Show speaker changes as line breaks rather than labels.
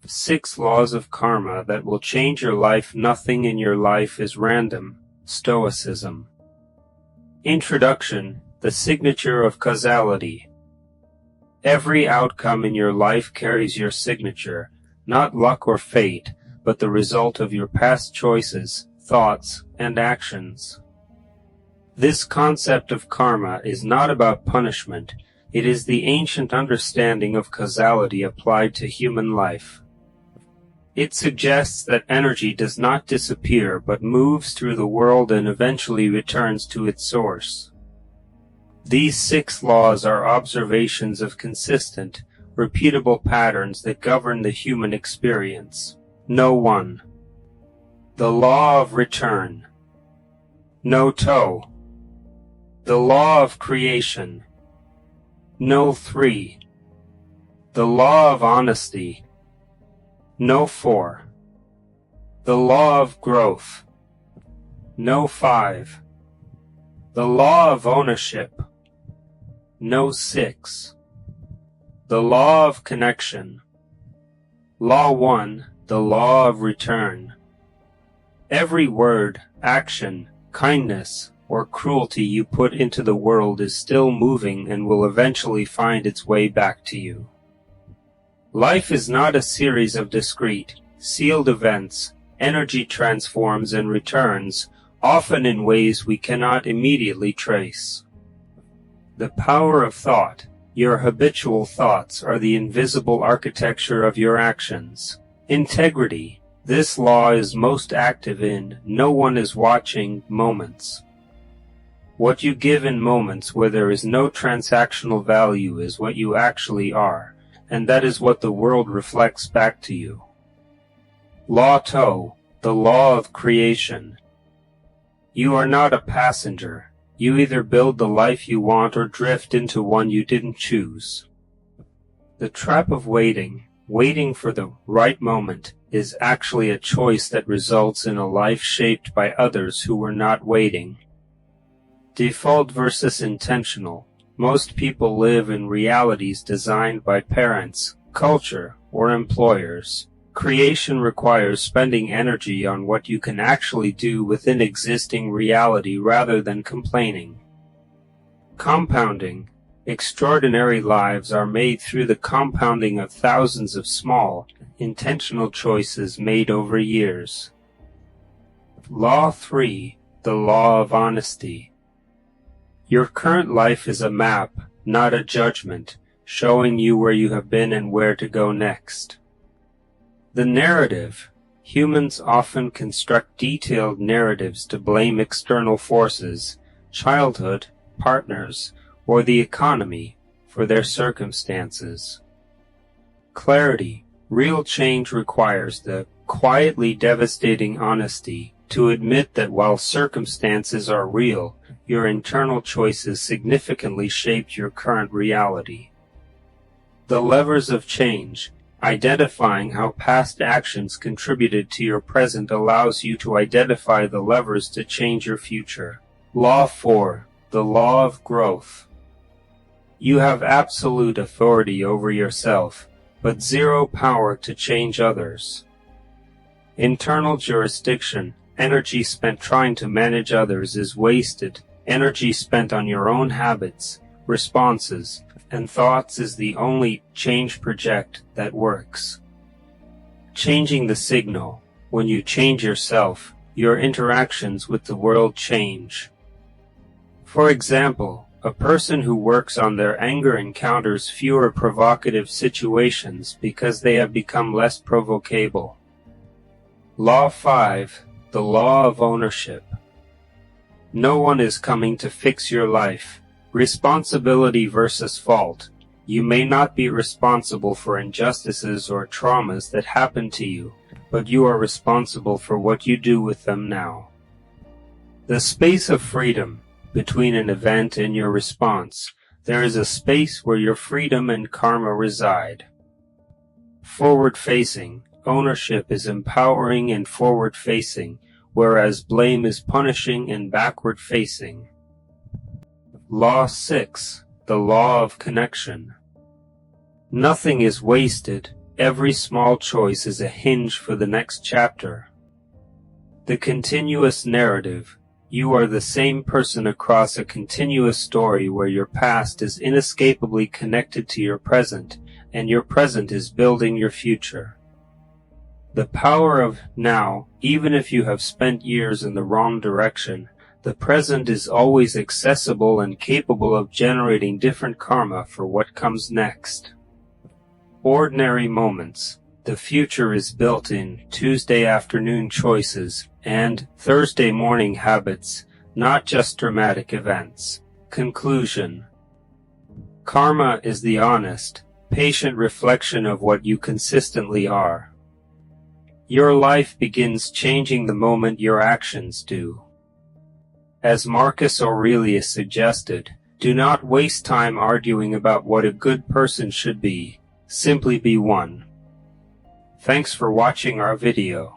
6 laws of karma that will change your life. Nothing in your life is random. Stoicism. Introduction. The signature of causality. Every outcome in your life carries your signature, not luck or fate, but the result of your past choices, thoughts, and actions. This concept of karma is not about punishment. It is the ancient understanding of causality applied to human life. It suggests that energy does not disappear but moves through the world and eventually returns to its source. These 6 laws are observations of consistent, repeatable patterns that govern the human experience. No. 1. The law of return. No. 2. The law of creation. No. 3. The law of honesty. No. 4. The law of growth. No. 5. The law of ownership. No. 6. The law of connection. Law 1. The law of return. Every word, action, kindness, or cruelty you put into the world is still moving and will eventually find its way back to you. Life is not a series of discrete, sealed events. Energy transforms and returns, often in ways we cannot immediately trace. The power of thought. Your habitual thoughts are the invisible architecture of your actions. Integrity. This law is most active in no one is watching moments. What you give in moments where there is no transactional value is what you actually are, and that is what the world reflects back to you. Law 2. The law of creation. You are not a passenger. You either build the life you want or drift into one you didn't choose. The trap of waiting for the right moment, is actually a choice that results in a life shaped by others who were not waiting. Default versus intentional. Most people live in realities designed by parents, culture, or employers. Creation requires spending energy on what you can actually do within existing reality rather than complaining. Compounding. Extraordinary lives are made through the compounding of thousands of small, intentional choices made over years. Law 3. The law of honesty. Your current life is a map, not a judgment, showing you where you have been and where to go next. The narrative. Humans often construct detailed narratives to blame external forces, childhood, partners, or the economy, for their circumstances. Clarity. Real change requires the quietly devastating honesty to admit that while circumstances are real, your internal choices significantly shaped your current reality. The levers of change. Identifying how past actions contributed to your present allows you to identify the levers to change your future. Law 4. The law of growth. You have absolute authority over yourself, but zero power to change others. Internal jurisdiction. Energy spent trying to manage others is wasted. Energy spent on your own habits, responses, and thoughts is the only change project that works. Changing the signal. When you change yourself, your interactions with the world change. For example, a person who works on their anger encounters fewer provocative situations because they have become less provocable. Law 5. The law of ownership. No one is coming to fix your life. Responsibility versus fault. You may not be responsible for injustices or traumas that happen to you, but you are responsible for what you do with them now. The space of freedom. Between an event and your response, there is a space where your freedom and karma reside. Forward-facing. Ownership is empowering and forward-facing, whereas blame is punishing and backward-facing. Law 6. The law of connection. Nothing is wasted. Every small choice is a hinge for the next chapter. The continuous narrative. You are the same person across a continuous story where your past is inescapably connected to your present, and your present is building your future. The power of now. Even if you have spent years in the wrong direction, the present is always accessible and capable of generating different karma for what comes next. Ordinary moments. The future is built in Tuesday afternoon choices and Thursday morning habits, not just dramatic events. Conclusion. Karma is the honest, patient reflection of what you consistently are. Your life begins changing the moment your actions do. As Marcus Aurelius suggested, do not waste time arguing about what a good person should be. Simply be one. Thanks for watching our video.